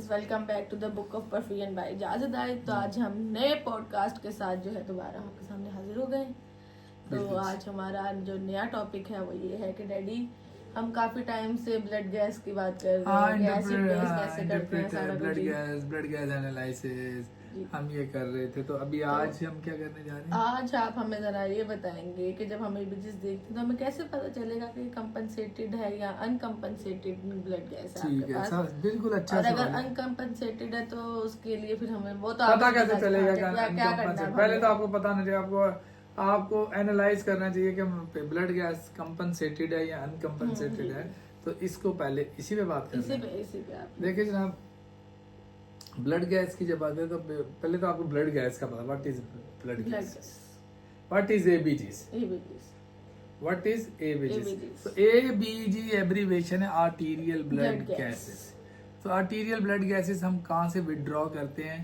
Welcome back to the book of परफियन by इजाज़त आए। तो आज हम नए पॉडकास्ट के साथ जो है दोबारा आपके सामने हाजिर हो गए। तो आज हमारा जो नया टॉपिक है वो ये है कि डैडी हम काफी टाइम से ब्लड गैस की बात कर रहे हैं, गैस रिप्लेस कैसे करते हैं सारा कुछ। ब्लड गैस एनालिसिस हम ये कर रहे थे। तो अभी आज हम क्या करने जा रहे हैं? आज आप हमें जरा ये बताएंगे कि जब हम एबीजीज देखते हैं तो हमें कैसे पता चलेगा कि कंपनसेटेड है या अनकंपनसेटेड ब्लड गैस है आपके पास। बिल्कुल अच्छा और सवाल अगर है। अनकंपनसेटेड है तो उसके लिए फिर हमें वो तो पता आपको कैसे चलेगा कि क्या करना है? पहले तो आपको पता नहीं चाहिए, आपको एनालाइज करना चाहिए कि ब्लड गैस कंपनसेटेड है या अनकंपनसेटेड है। तो इसको पहले इसी पे बात करते हैं। इसी पे आप देखिए जनाब, ब्लड गैस की जब बात है तो पहले तो आपको ब्लड गैस का पता, what is blood gas, what is ABGs, what is ABGs. तो एबीजी एब्रीवेशन है आर्टीरियल ब्लड गैसेस। तो आर्टीरियल ब्लड गैसेस हम कहाँ से विड्रॉ करते हैं?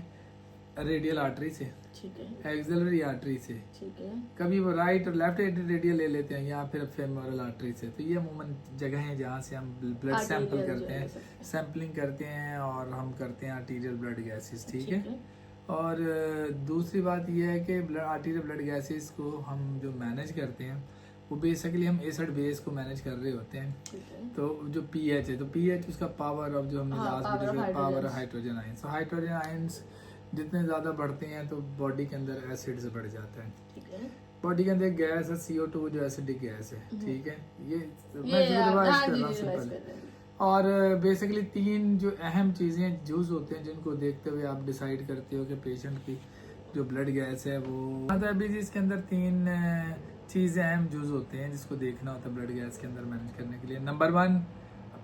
रेडियल आर्टरी से, ठीक है, एक्सिलरी आर्टरी से, ठीक है, कभी वो राइट और लेफ्ट रेडियल ले लेते हैं या फिर फेमोरल आर्टरी से। तो ये अमूमन जगह है जहाँ से हम ब्लड सैंपल करते हैं, सैंपलिंग करते हैं और हम करते हैं आर्टीरियल ब्लड गैसेस, ठीक है। और दूसरी बात यह है कि आर्टीरियल ब्लड गैसेस को हम जो मैनेज करते हैं वो बेसिकली हम एसिड बेस को मैनेज कर रहे होते हैं। तो जो पीएच है, तो पीएच उसका पावर ऑफ जो हमने last video power hydrogen ions. तो हाइड्रोजन आयंस जितने ज्यादा बढ़ते हैं तो बॉडी के अंदर एसिड्स बढ़ जाता है, ठीक है। बॉडी के अंदर गैस है CO2 जो एसिडिक गैस है, ठीक है। ये मैं रिवाइज कर रहा हूँ सिंपल। और बेसिकली 3 जो अहम चीजें जूस होते हैं जिनको देखते हुए आप डिसाइड करते हो कि पेशेंट की जो ब्लड गैस है वो मतलब अभी इसके अंदर 3 चीजें अहम जूस होते हैं जिसको देखना होता है ब्लड गैस के अंदर मैनेज करने के लिए। नंबर 1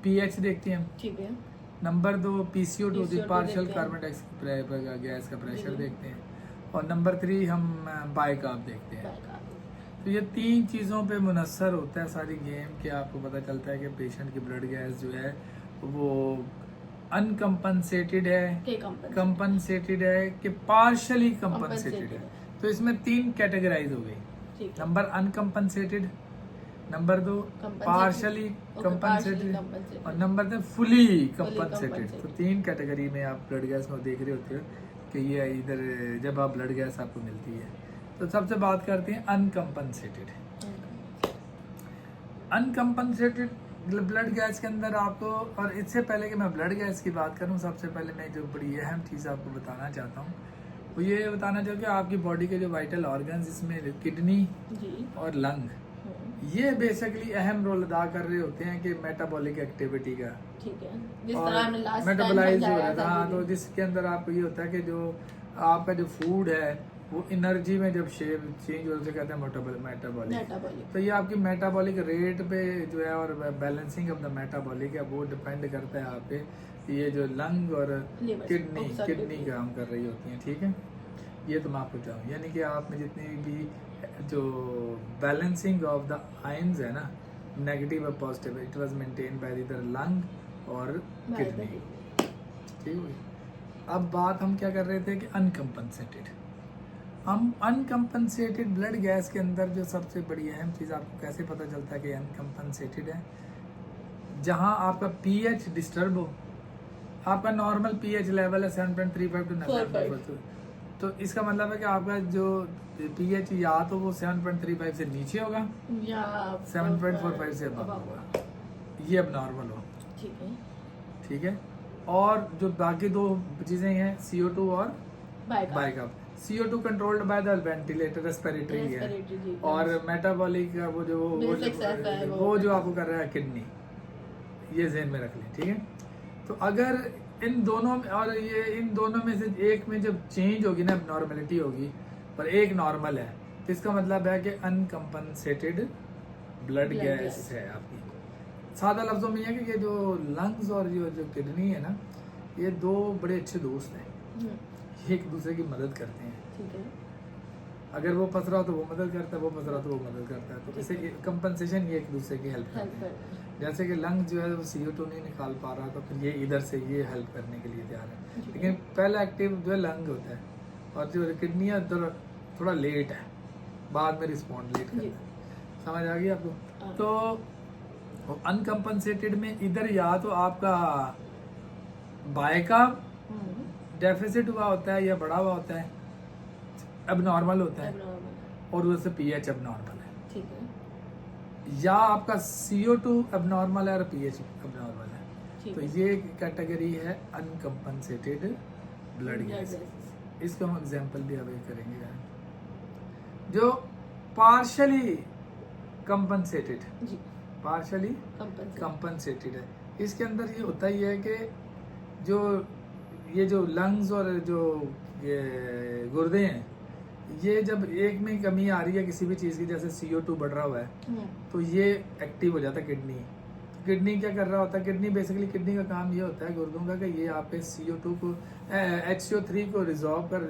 पीएच देखते हैं, ठीक है। Number 2 PCO2 partial carbon dioxide gas का प्रेशर देखते हैं। और नंबर 3 हम बाइकार्ब देखते हैं। तो ये 3 चीज़ों पे मुनस्सर होता है सारी गेम कि आपको पता चलता है कि पेशेंट की ब्लड गैस जो है वो अनकम्पनसेटेड है, कंपनसेटेड है कि पार्शियली कंपनसेटेड है। तो इसमें 3 कैटेगराइज हो गई। नंबर अनकम्पनसेटेड, नंबर 2 पार्शली कंपनसेटेड और नंबर 3 फुली कंपनसेटेड। तो 3 कैटेगरी में आप ब्लड गैस में देख रहे होते हो कि ये इधर जब आप ब्लड गैस आपको मिलती है। तो सबसे बात करते हैं अनकम्पनसेटेड। अनकम्पनसेटेड ब्लड गैस के अंदर आपको, और इससे पहले कि मैं ब्लड गैस की बात करूं सबसे पहले मैं जो बड़ी अहम चीज़ आपको बताना चाहता हूँ वो ये बताना चाहूँ कि आपकी बॉडी के जो वाइटल ऑर्गन्स इसमें किडनी और लंग ये बेसिकली अहम रोल अदा कर रहे होते हैं कि मेटाबॉलिक एक्टिविटी का, ठीक है, जिस तरह हमने लास्ट मेटाबोलाइज हो रहा था। तो जिसके अंदर आपको ये होता है कि जो आपका जो फूड है वो एनर्जी में जब शेप चेंज हो उसे कहते हैं मेटाबॉलिक। तो ये आपकी मेटाबॉलिक रेट पे जो है और बैलेंसिंग ऑफ द मेटाबॉलिक है वो डिपेंड करता है आप पे ये जो लंग और किडनी काम कर रही होती हैं, ठीक है। ये तो मैं आपको चाहूँ यानी कि आप में जितनी भी जो बैलेंसिंग ऑफ द आयंस है ना, नेगेटिव और positive, it was maintain by इधर लंग और किडनी, ठीक है। अब बात हम क्या कर रहे थे कि अनकम्पनसेटेड। हम अनकम्पनसेटेड ब्लड गैस के अंदर जो सबसे बड़ी अहम चीज़ आपको कैसे पता चलता है कि अनकम्पनसेटेड है? जहां आपका पीएच डिस्टर्ब हो, आपका नॉर्मल पीएच लेवल है 7.35 टू 9.5, तो इसका मतलब है कि आपका जो पीएच या तो वो 7.35 से नीचे होगा या 7.45 से अबव होगा, ये अब नॉर्मल हो, ठीक है, ठीक है। और जो बाकी 2 चीजें हैं CO2 और bicarb. CO2 controlled by the ventilator respiratory है और मेटाबॉलिक वो जो आपको कर रहा है किडनी, ये ज़हन में रख लें, ठीक है। तो अगर इन दोनों और ये इन दोनों में से एक में जब चेंज होगी ना, नॉर्मलिटी होगी पर एक नॉर्मल है, तो इसका मतलब है कि अनकम्पनसेटेड ब्लड गैस है आपकी। सादा लफ्जों में है कि ये जो लंग्स और जो किडनी है ना, ये 2 बड़े अच्छे दोस्त हैं, ये एक दूसरे की मदद करते हैं, ठीक है। अगर वो फंस रहा हो तो वो मदद करता है, वो फंस रहा हो तो वो मदद करता है। तो इसे कंपनसेशन ये एक दूसरे की हेल्प करते हैं। जैसे कि लंग जो है वो CO2 नहीं निकाल पा रहा, तो फिर ये इधर से ये हेल्प करने के लिए तैयार है। लेकिन पहला एक्टिव जो है लंग होता है और जो किडनी है थोड़ा लेट है, बाद में रिस्पॉन्ड लेट करता है। समझ आ गई आपको? तो अनकम्पनसेटेड में इधर या तो आपका बाइकार्ब डेफिसिट हुआ होता है या बढ़ा हुआ होता है, अब नॉर्मल होता है, abnormal, और उससे पीएच अब नॉर्मल है, ठीक है, या आपका CO2 अब नॉर्मल है और पीएच अब नॉर्मल है, ठीक तो है। ये कैटेगरी है अनकम्पनसेटेड ब्लड गैस। इसको हम एग्जांपल भी अभी करेंगे। जो पार्शली कंपनसेटेड, जी, पार्शली compensate, कंपनसेटेड है, इसके अंदर ये होता ही है कि जो ये जो लंग्स और जो ये गुर्दे हैं, ये जब एक में कमी आ रही है किसी भी चीज़ की, जैसे CO2 बढ़ रहा हुआ है, तो ये एक्टिव हो जाता है किडनी। किडनी क्या कर रहा होता है, किडनी बेसिकली किडनी का काम ये होता है गुर्दों का कि ये आपके CO2 को HCO3 को रिजॉल्व कर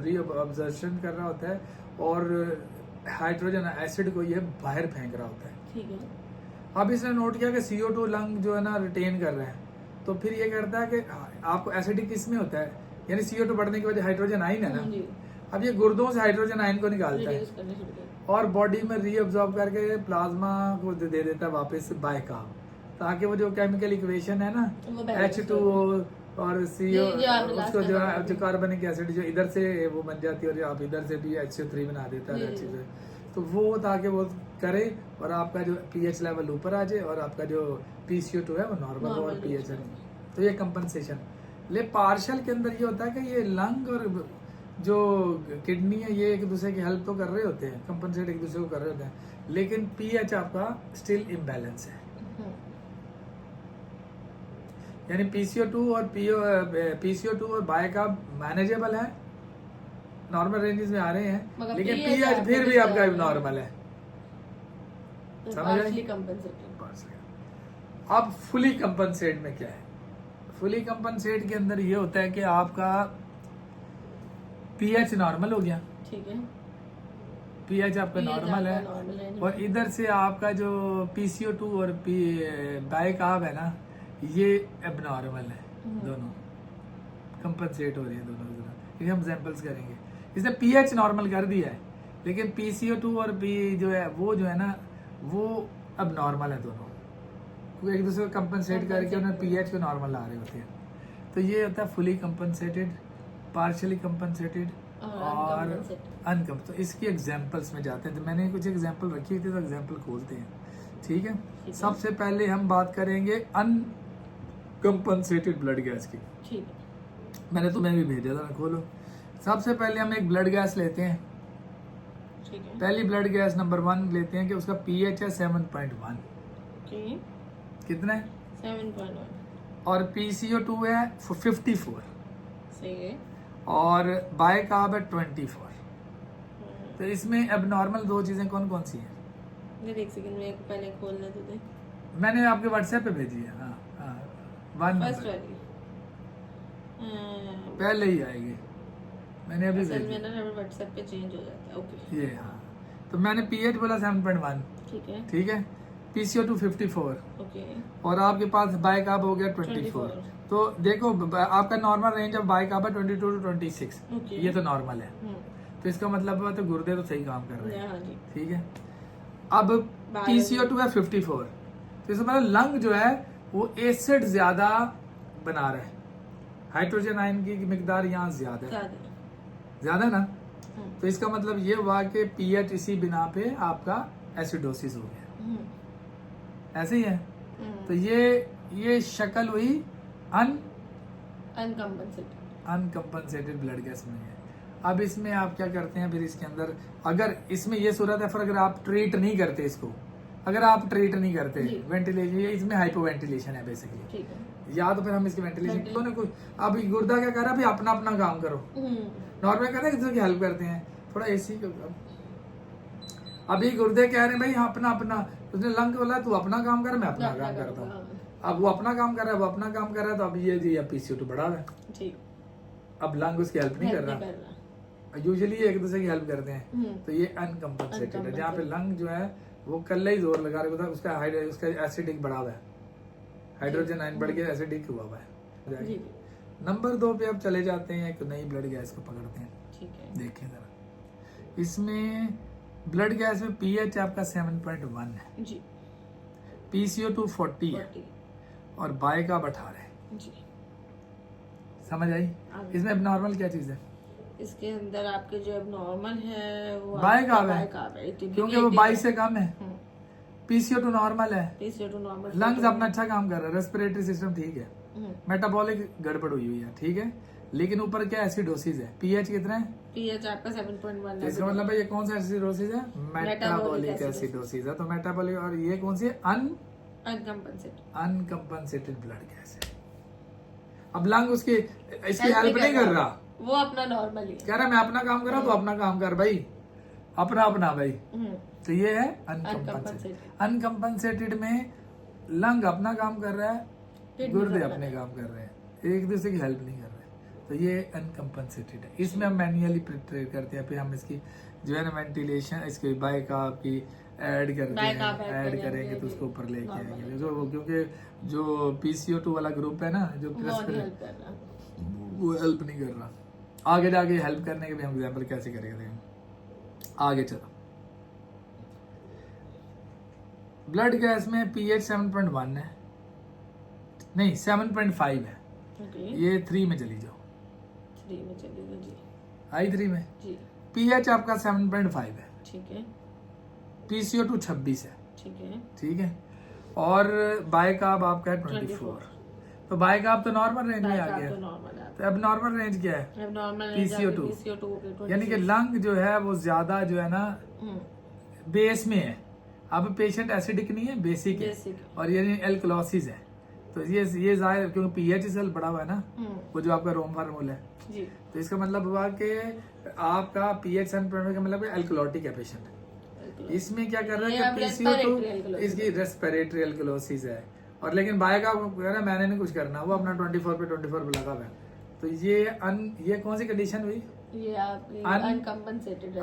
रीअब्जॉर्प्शन कर रहा होता है, और हाइड्रोजन एसिड को ये बाहर फेंक रहा होता है। ठीक है, अब इसने नोट किया कि CO2 लंग जो है ना रिटेन कर रहे हैं, तो फिर ये करता है कि आपको एसिडिक किस में होता है, यानी CO2 बढ़ने की वजह हाइड्रोजन आयन है ना, जी, अब ये गुर्दों से हाइड्रोजन आयन को निकालता है reduce करने शुरू कर, और बॉडी में रीअब्जॉर्ब करके प्लाज्मा को दे देता है वापस बाय कार्ब, ताकि वो जो केमिकल इक्वेशन है ना वो balance H2O और CO, जो आपने last उसको में जो बताया जो कार्बनिक एसिड जो इधर से वो बन जाती है और आप इधर से भी HCO3 बना देता है जी, अच्छे जी। से, तो वो ताकि वो करे और आपका जो पीएच लेवल ऊपर आ जाए और आपका जो PCO2 है वो नॉर्मल हो और Normal पीएच reach तो ये कंपनसेशन। ले पार्शल के अंदर ये होता है कि ये लंग और जो किडनी है ये एक दूसरे की हेल्प तो कर रहे होते हैं, कंपनसेट एक दूसरे को कर रहे होते हैं, लेकिन पीएच आपका स्टिल इम्बैलेंस है, यानी PCO2 और बायकार्ब मैनेजेबल है, नॉर्मल रेंजेस में आ रहे हैं, मगर लेकिन pH पीएच आपका फिर भी डिस्टर्ब आपका है। नॉर्मल है। समझ आई? partially compensated, अब फुली कंपनसेट में क्या है? फुली कंपनसेट के अंदर ये होता है कि आपका पीएच नॉर्मल हो गया, ठीक है, पीएच आपका pH नॉर्मल है, आपका normal range और में। इधर से आपका जो PCO2 और बायकार्ब है ना, ये एबनॉर्मल है, दोनों कंपनसेट हो रही है दोनों की तरह। ये हम सैंपल्स करेंगे। इसने पीएच नॉर्मल कर दिया है, लेकिन PCO2 और पी जो है ना वो अब नॉर्मल है दोनों, क्योंकि एक दूसरे को कंपनसेट करके उन्हें पीएच को नॉर्मल ला रहे होते हैं। तो ये होता है फुली कंपनसेटेड, पार्शियली कंपनसेटेड और अनकम। तो इसकी एग्जांपल्स में जाते हैं, तो मैंने कुछ एग्जांपल रखी थी, तो एग्जांपल खोलते हैं, ठीक है। सबसे पहले हम बात करेंगे अनकम्पनसेटेड ब्लड गैस की। ठीक है, मैंने तुम्हें भी भेजा था, खोलो। सबसे पहले हम एक ब्लड गैस लेते हैं, ठीक है, पहली ब्लड गैस नंबर 1 लेते हैं कि उसका पीएच है 7.1, ठीक, कितना है, 7.1, और PCO2 है 54, सही है, और बायकार्ब है 24। तो इसमें एबनॉर्मल दो चीजें कौन कौन सी हैं? मेरे एक सेकंड में पहले खोलने तो दे, मैंने आपके व्हाट्सएप पे भेजी है। हाँ हाँ, 1 फर्स्ट नंबर वाली, पहले ही आएगी, मैंने अभी असल में भेजी ना व्हाट्सएप पे चेंज हो जाता है, ओके, ये। हाँ, तो मैंने पीएच बोला 7.1, ठीक है, ठीक है, PCO2 54, ओके, और आपके पास बायकार्ब हो गया 24। तो देखो आपका नॉर्मल रेंज ऑफ बायकार्ब है 22 to 26, ओके, ये तो नॉर्मल है, तो इसका मतलब हुआ तो गुर्दे तो सही काम कर रहे हैं, हाँ जी, ठीक है। अब PCO2 है 54, तो इसका मतलब लंग जो है वो एसिड ज्यादा बना रहा है, हाइड्रोजन आयन की मिकदार यहाँ ज्यादा ना, तो इसका मतलब ये हुआ कि पीएच इसी बिना पे आपका एसिडोसिस हो गया, ऐसे ही है। तो ये शक्ल हुई अनकम्पनसेटेड ब्लड गैस में है। अब इसमें आप क्या करते हैं, फिर इसके अंदर अगर इसमें ये सूरत है, फिर अगर आप ट्रीट नहीं करते इसको, अगर आप ट्रीट नहीं करते वेंटिलेशन, ये इसमें हाइपोवेंटिलेशन है बेसिकली, ठीक है, या तो फिर हम इसकी वेंटिलेशन तो ना कुछ। अब गुर्दा क्या कर रहा है, भाई अपना अपना काम करो, नॉर्मल कहते हैं किसी की हेल्प करते हैं, थोड़ा एसी को। अभी गुर्दे कह रहे हैं भाई हाँ अपना अपना, उसने लंग बोला तू अपना काम कर, मैं अपना काम करता हूँ। अब वो अपना काम कर रहा है, वो अपना काम कर रहा है, तो अब ये जी अब PCO2 बढ़ा रहा है, ठीक, अब लंग उसकी हेल्प नहीं कर रहा। यूजुअली एक दूसरे की हेल्प करते हैं, तो ये अनकम्पनसेटेड है, जहाँ पे लंग जो है वो कल ही जोर लगा रहा है, उसका एसिडिक बढ़ा हुआ है, हाइड्रोजन आयन बढ़ के एसिडिक हुआ हुआ है। जी, नंबर 2 पे अब चले जाते हैं, एक नई ब्लड गैस को पकड़ते हैं, ठीक है, देखिए जरा। इसमें ब्लड गैस में पीएच आपका 7.1 है, जी, PCO2 40 है, और बायकार्ब 18 है, जी, समझ आई? इसमें एबनॉर्मल क्या चीज है? इसके अंदर आपके जो एबनॉर्मल है वो बाइकार्ब है, बाइकार्ब है, क्योंकि वो 22 से कम है। PCO2 नॉर्मल है, PCO2 नॉर्मल, लंग्स अपना अच्छा काम कर रहा है, रेस्पिरेटरी सिस्टम ठीक है, मेटाबॉलिक गड़बड़ हुई हुई है, ठीक है, लेकिन ऊपर क्या एसिडोसिस है। पीएच कितना है? पीएच आपका 7.1 है। इसका मतलब है ये कौन सा एसिडोसिस है? मेटाबॉलिक एसिडोसिस है। तो मेटाबॉलिक, और ये कौन सी है? अनकंपनसेटेड ब्लड गैस है। अब लंग उसकी इसकी हेल्प नहीं कर रहा, वो अपना नॉर्मल ही कह रहा मैं अपना काम कर रहा हूँ, तो अपना काम कर भाई, अपना अपना भाई। तो ये है अनकंपनसेटेड। अनकंपनसेटेड में लंग अपना काम कर रहा है, गुर्दे अपने काम कर रहे हैं, एक दूसरे की हेल्प नहीं कर रहे। तो ये अनकंपनसेटेड है। इसमें हम मैन्युअली प्रिपेयर करते हैं, फिर हम इसकी जो है ना वेंटिलेशन, इसकी बाइकार्ब की ऐड करते हैं, ऐड करेंगे तो उसको ऊपर लेके आएंगे। जो क्योंकि जो PCO2 वाला ग्रुप है ना, जो वो हेल्प नहीं कर रहा। आगे जाके हेल्प करने के भी हम एग्जाम्पल कैसे करेंगे, आगे चलो। ब्लड गैस में pH 7.1 है, नहीं 7.5 है। ये 3 में चली जाओ, 3 में चली जाओ जी, आई 3 में जी। pH आपका 7.5 है, ठीक है। PCO2 26 है, ठीक है, ठीक है, और बाइकार्ब आपका है 24। तो बाइकार्ब तो नॉर्मल रेंज में आ गया, तो अब नॉर्मल रेंज क्या है? PCO2, यानी कि लंग जो है वो ज्यादा जो है ना बेस में है। अब पेशेंट एसिडिक नहीं है, बेसिक है, और ये एल्कलोसिस है। तो ये जाहिर, क्योंकि pH इसका बढ़ा हुआ है ना, वो जो आपका रोम फार्मूला है जी। तो इसका मतलब हुआ कि आपका pH 7.5 का मतलब एल्कलोटिक है पेशेंट। इसमें क्या कर रहा है कि PCO2 इसकी रेस्पिरेटरी एल्कलोसिस है, और लेकिन बाइकार्ब मैंने नहीं कुछ करना, वो अपना 24 पे 24 पे लगा हुआ है। तो ये कौन सी कंडीशन हुई? ये आपकी अनकंपनसेटेड,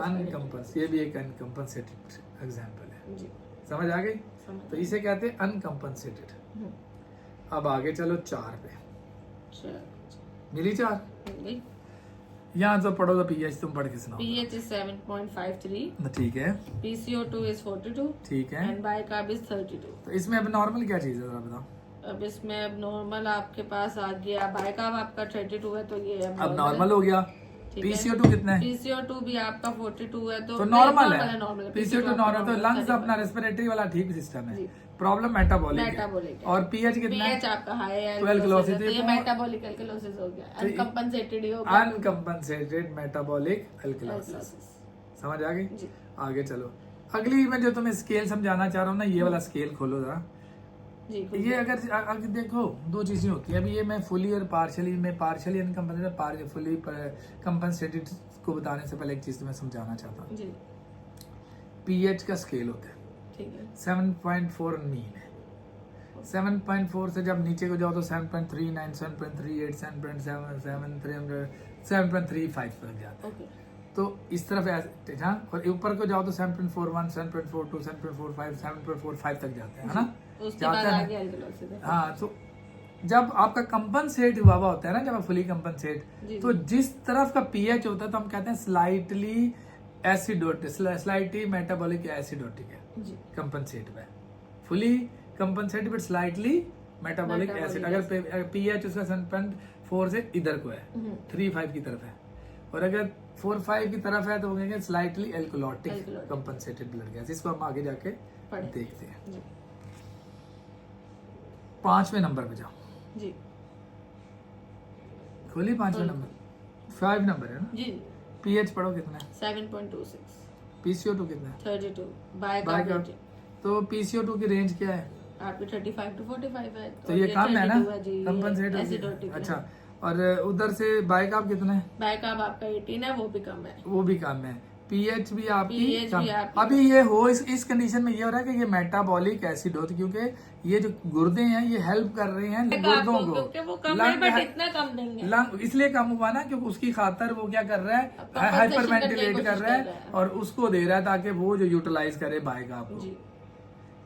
ये भी एक अनकंपनसेटेड एग्जांपल है जी। समझ आ गई? तो इसे कहते हैं अनकंपनसेटेड। अब आगे चलो 4 पे, मिली 4। यहाँ तो पढ़ो तो pH तुम पढ़ के सुनाओ। pH is 7.53, ठीक है, PCO2 is 42, ठीक है, and बाइकार्ब is 32। तो इसमें अब नॉर्मल क्या चीज है जरा बताओ? अब इसमें अब नॉर्मल आपके पास आ गया, बाइकार्ब आपका 32 है, तो ये अब नॉर्मल हो गया। PCO2 कितना है? PCO2 भी आपका 42 है, तो नॉर्मल है। PCO2 नॉर्मल, तो लंग्स अपना रेस्पिरेटरी वाला ठीक सिस्टम है, प्रॉब्लम मेटाबॉलिक है। और pH कितना है? pH आपका हाई है, 12 एल्कलोसिस, तो ये मेटाबॉलिक एल्कलोसिस हो गया, अनकंपनसेटेड ही हो गया, अनकंपनसेटेड मेटाबॉलिक एल्कलोसिस। समझ आ गई? आगे चलो, अगली में जो तुम्हें स्केल समझाना चाह रहा हूँ ना, ये वाला स्केल खोलो जरा। ये अगर देखो, दो चीजें होती है। अभी ये मैं फुली और पार्शियली, मैं पार्शियली अनकंपनसेटेड, फुली कंपनसेटेड को बताने से पहले एक चीज तुम्हें समझाना चाहता हूँ। pH का स्केल होता है, 7.4 मीन है। 7.4 से जब नीचे को जाओ तो 7.39, 7.38, 7.7, 7.35 तक जाता है। तो इस तरफ हाँ, और ऊपर को जाओ तो 7.41, 7.42, 7.45, 7.45 तक जाते हैं, है ना? जाता है। हाँ, तो जब आपका कंपनसेट हुआ होता है ना, जब आप फुली कंपनसेट, तो जिस तरफ का pH होता है तो हम कहते हैं slightly acidotic, slightly metabolic acidotic है कंपनसेट में। Fully compensate but slightly metabolic acid. अगर pH उसका 7.4 से इधर को है, 3.5 की तरफ है, और अगर 4.5 की तरफ है तो वो कहेंगे स्लाइटली एल्कोलॉटिक कंपनसेटेड ब्लड गैस। इसको हम आगे जाके देखते हैं। 5वें नंबर पे जाओ जी, खोली 5वें नंबर, 5 नंबर है ना जी। pH पढ़ो कितना है? 7.26। PCO2 कितना है? 32। बाइकार्ब, तो PCO2 की रेंज क्या है? आपकी 35 to 45 है, तो ये कम है ना, कंपनसेट। अच्छा, और उधर से बाइकार्ब कितना है? बाइकार्ब आपका 18 है, वो भी कम है, वो भी कम है। pH भी आपकी कम। अभी ये हो इस कंडीशन में ये हो रहा है कि ये मेटाबॉलिक एसिड होती, क्योंकि ये जो गुर्दे हैं ये हेल्प कर रहे हैं गुर्दों को, वो कम है, बट इतना कम देंगे। लंग इसलिए कम हुआ ना क्योंकि उसकी खातर वो क्या कर रहा है, हाइपर वेंटिलेट कर रहा है, और उसको दे रहा है ताकि वो जो यूटिलाइज करे बाइकार्ब को।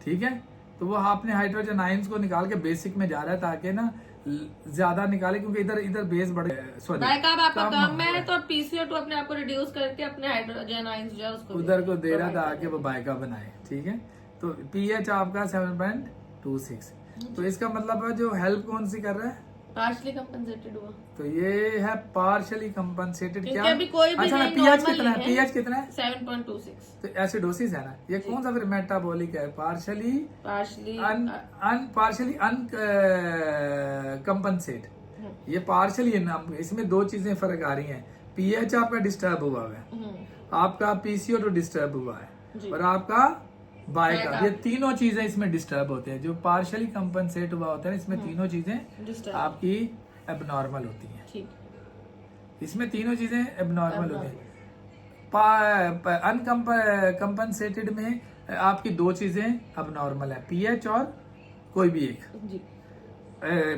ठीक है, तो वो आपने हाइड्रोजन आयंस को निकाल के बेसिक में जा रहा है ताकि ना ज्यादा निकाले, क्योंकि इधर बेस बढ़ गया। बाइकार्ब आपका कम है, तो PCO2 अपने आप को रिड्यूस करके अपने हाइड्रोजन आयंस जो है उसको उधर को दे रहा था ताकि वो बाइकार्ब बनाए। ठीक है, तो pH आपका 7.26। तो इसका मतलब है जो हेल्प कौन सी कर रहा है? पार्शली कंपनसेटेड हुआ तो ये है पार्शली कंपनसेटेड। क्योंकि क्या अभी कोई भी अच्छा ना, नहीं, पीएच normal कितना है? ही है। पीएच कितना है? 7.26। तो एसिडोसिस है ना, ये कौन सा फिर मेटाबॉलिक है? Partially partially partially uncompensated. ये पार्शली, इसमें दो चीजें फर्क आ रही हैं। पीएच आपका डिस्टर्ब हुआ है, आपका पीसीओ2 डिस्टर्ब हुआ है, और आपका बायका, ये तीनों चीजें इसमें डिस्टर्ब होते हैं। जो पार्शली कंपनसेट हुआ होता है इसमें तीनों चीजें आपकी एबनॉर्मल होती हैं। ठीक। इसमें तीनों चीजें एबनॉर्मल होती हैं। अनकंपनसेटेड में आपकी दो चीजें एबनॉर्मल है, पीएच और कोई भी एक। जी।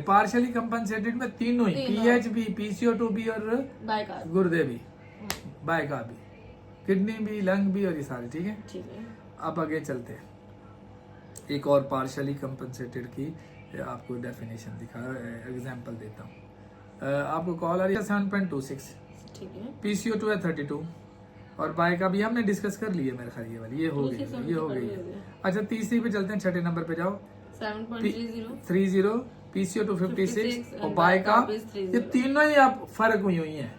पार्शली कंपनसेटेड में तीनों ही, पीएच भी, पीसीओ2 भी, और बायका गुर्दे भी, बायका भी, किडनी भी, लंग भी, और ये सारे। ठीक है, ठीक है। अब आगे चलते हैं। एक और पार्शली कंपनसेटेड की आपको डेफिनेशन एग्जांपल देता हूँ। आपको कॉल आ रही है 7.26, ठीक है। पीसीओ2 है 32, और बायका भी हमने डिस्कस कर लिया मेरे ख्याल, ये वाली ये हो गई, ये हो गई। अच्छा, तीसरी पे चलते हैं, छठे नंबर पे जाओ। 7.30 पीसीओ2 56 और बायका, ये तीनों ही आप फर्क हुई हैं,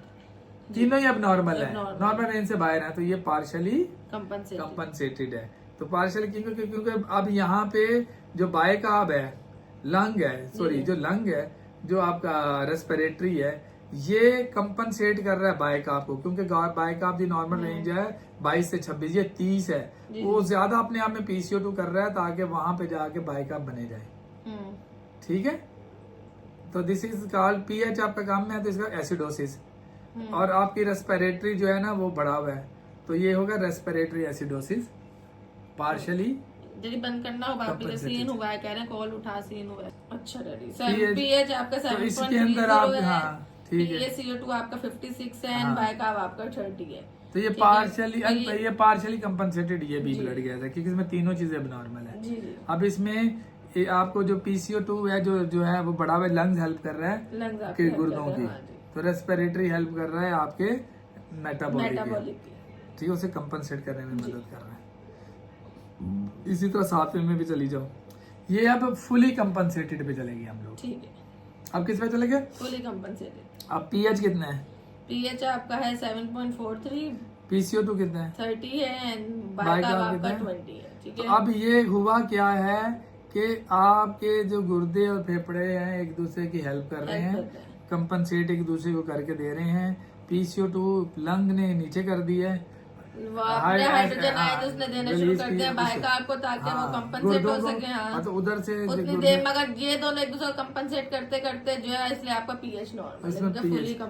तीनों ही अब नॉर्मल है, नॉर्मल रेंज से बाहर है। तो ये पार्शली कंपनसेटेड है। तो पार्शली क्योंकि अब यहाँ पे जो बायकाब है, लंग है, सॉरी जो लंग है, जो आपका रेस्पिरेटरी है, ये कंपनसेट कर रहा है बायकाब को, क्योंकि बायकाब की नॉर्मल रेंज है 22 से 26, ये 30 है। वो ज्यादा अपने आप में पीसीओ2 कर रहा है ताकि वहां पे जाके बायकाब बने जाए। ठीक है, तो दिस इज कॉल्ड पीएच आपका काम में है, तो इसका एसिडोसिस। और आपकी रेस्पिरेटरी जो है ना वो बढ़ा हुआ है, तो ये होगा रेस्पिरेटरी एसिडोसिस, पार्शली यदि बंद करना हो बाकी सीन हुआ है, कह रहे हैं कॉल उठा सीन हुआ है। अच्छा डैडी, पीएच आपका 7.30 इसके अंदर आप, है, हाँ ठीक है, CO2 आपका 56 है, एंड बायकाब आपका 30 है। तो ये पार्शली, ये पार्शली कंपनसेटेड, ये भी ब्लड गैस है, क्योंकि इसमें तीनों चीजें नॉर्मल है। जी जी। अब इसमें आपको जो पीसीओ2 है, जो है वो बढ़ा हुआ लंग्स हेल्प कर रहा है, लंग्स गुर्दों की, तो रेस्पिरेटरी हेल्प कर रहा है आपके मेटाबॉलिक की, ठीक है, उसे कंपनसेट करने में मदद कर रहा है। इसी तरह सातवें में भी चली जाओ, ये अब फुली कंपनसेटेड पे चलेगी हम लोग। ठीक है, अब किस पे चलेंगे? Fully compensated. अब पीएच कितना है? पीएच आपका है 7.43, पीसीओ2 कितना है? 30 है, एंड बायकाब आपका 20 है। ठीक है, तो अब ये हुआ क्या है कि आपके जो गुर्दे और फेफड़े हैं एक दूसरे की हेल्प कर रहे हैं, कंपनसेट एक दूसरे को करके दे रहे हैं। पीसीओ2 लंग ने नीचे कर दी है, हाइड्रोजन आयन उसने देना शुरू कर दिया बायकाब को, ताकि वो कंपनसेट हो सके। हाँ, तो उधर से उतनी देर, मगर ये दोनों एक दूसरे को कंपनसेट करते करते जो है, इसलिए आपका पीएच नॉर्मल।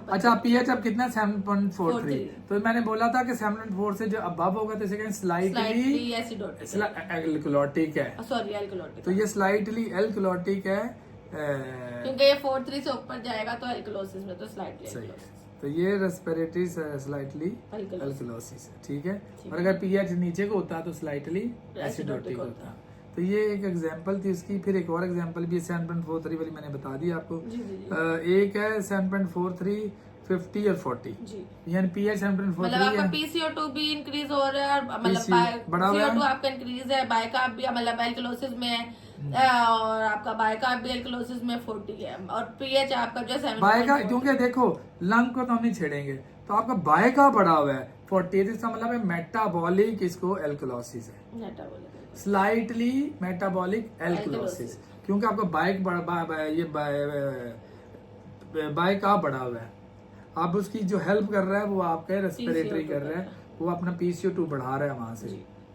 अच्छा, पीएच अब कितना? 7.43। तो मैंने बोला था कि 7.4 से जो अबव होगा तो इसे कहें स्लाइटली एल्कलॉटिक है, सॉरी एल्कलॉटिक। तो ये स्लाइटली एल्कलॉटिक है, क्योंकि ये 4.3 से ऊपर जाएगा तो एल्कलोसिस में, तो स्लाइटली। तो ये रेस्पिरेटरी स्लाइटली एल्कलोसिस है। ठीक है, और अगर पीएच नीचे को होता तो स्लाइटली एसिडोटिक होता। तो ये एक एग्जांपल थी इसकी। फिर एक और एग्जांपल भी 7.43 वाली मैंने बता दी आपको। एक है 7.43, 50 और 40, यानी पीएच 7.43, मतलब आपका पीसीओ2 भी इंक्रीज हो रहा है, मतलब CO2 आपका इंक्रीज है, बायकाब भी मतलब एल्कलोसिस में है, और आपका बायकाब भी एल्कलोसिस में 40 है, और पीएच आपका जो 7 बायका, क्योंकि देखो लंग को तो हम नहीं छेड़ेंगे, तो आपका बायका बढ़ा हुआ है 48, इसका मतलब है मेटाबॉलिक, इसको एल्कलोसिस है, स्लाइटली मेटाबॉलिक एल्कलोसिस, क्योंकि आपका बायका बढ़ा हुआ है। अब उसकी जो हेल्प कर रहा है वो आपका रेस्पिरेटरी कर रहा है, वो अपना पीसीओ2 बढ़ा रहा है वहां से,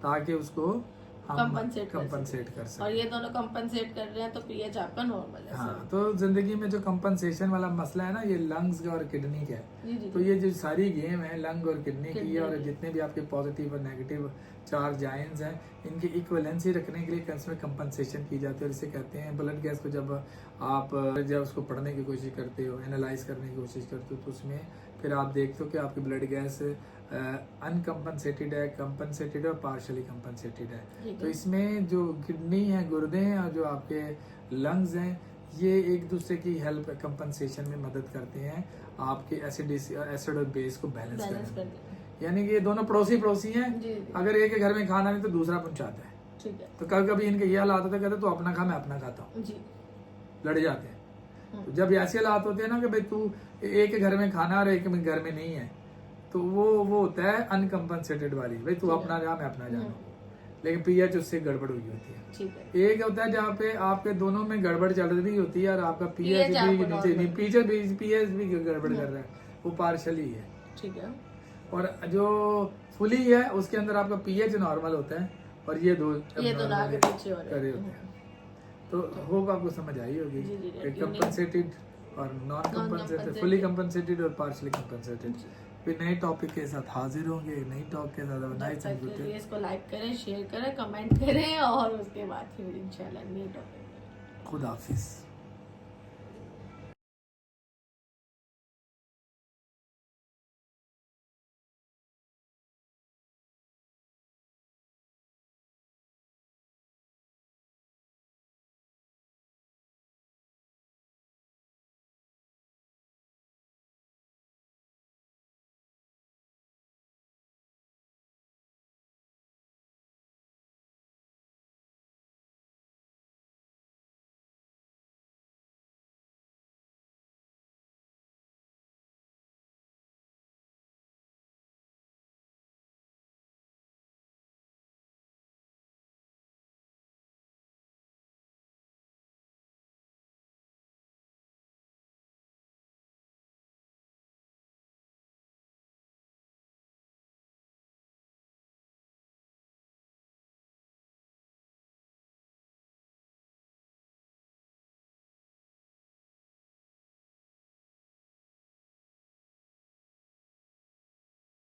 ताकि उसको कंपनसेट कर सकते। और ये दोनों कंपनसेट कर रहे हैं, तो पीएच आपका नॉर्मल है। हाँ, तो जिंदगी में जो कंपनसेशन वाला मसला है ना, ये लंग्स का और किडनी का है। तो ये जो सारी गेम है लंग और किडनी की है, और जितने भी आपके पॉजिटिव और नेगेटिव चार्ज आयंस हैं, इनकी इक्वलेंसी रखने के लिए इसमें कंपनसेशन की जाती है। और इसे कहते हैं ब्लड गैस को जब आप उसको पढ़ने की कोशिश करते हो, एनालाइज करने की कोशिश करते हो, तो उसमें फिर आप देखते हो कि आपकी ब्लड गैस अनकम्पनसेटेड है, कंपनसेटेड है और पार्शली कंपनसेटेड है। तो इसमें जो किडनी है, गुर्दे हैं और जो आपके लंग्स हैं, ये एक दूसरे की हेल्प कंपनसेशन में मदद करते हैं आपके एसिड और बेस को बैलेंस करने में। यानी कि ये दोनों पड़ोसी हैं, अगर एक के घर में खाना नहीं तो दूसरा पहुंचाता है। ठीक है, तो कभी कभी इनके ये हालात होते, कहते तो अपना खा मैं अपना खाता हूँ, लड़ जाते हैं। तो जब ऐसे हालात होते हैं ना कि भाई तू एक के घर में खाना और एक में घर में नहीं है, तो वो होता है अनकम्पनसेटेड वाली, भाई तू अपना जा मैं अपना जाऊँ, लेकिन पीएच उससे गड़बड़ हुई होती है। एक होता है जहाँ पे आपके दोनों में गड़बड़ चल रही होती है और आपका पीएच भी नीचे नहीं, पीएच भी गड़बड़ कर रहा है, वो पार्शली है। ठीक है। और जो फुली है उसके अंदर आपका पीएच नॉर्मल होता है और ये दो आगे पीछे हो करे होते हैं। तो होप आपको समझ आई होगी कंपनसेटेड और नॉन कंपनसेटेड, फुली कंपनसेटेड और पार्शली कंपनसेटेड। फिर नए टॉपिक के साथ हाजिर होंगे, नई टॉपिक के साथ नाइस एंड गुड। इसको लाइक करें, शेयर करें, कमेंट करें और उसके बाद फिर इंशाल्लाह नई टॉपिक। खुदा हाफिज।